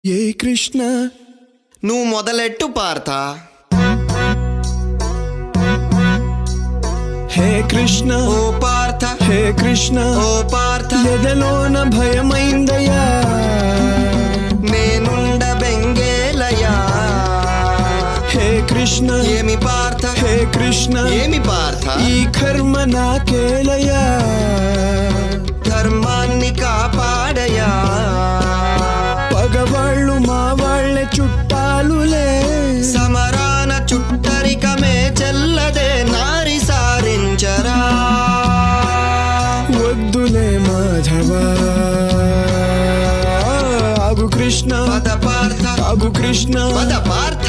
ఏ కృష్ణ నువ్వు మొదలెట్టు పార్థ. హే కృష్ణ ఓ పార్థ, హే కృష్ణ ఓ పార్థ, ఎదలోన భయమైందయ్యా, నేనుండ బెంగేలయా. హే కృష్ణ ఏమి పార్థ, హే కృష్ణ ఏమి పార్థ, ఈ కర్మ నాకేలయ్యా, ధర్మాన్ని కాపాడయా. పగవాళ్ళు మా వాళ్ళే చుట్టాలులే, సమరాన చుట్టరికమే చెల్లదే, నారి సారించరా. వద్దులే మాధవా, ఆగు కృష్ణ పద పార్థ, ఆగు కృష్ణ పద పార్థ.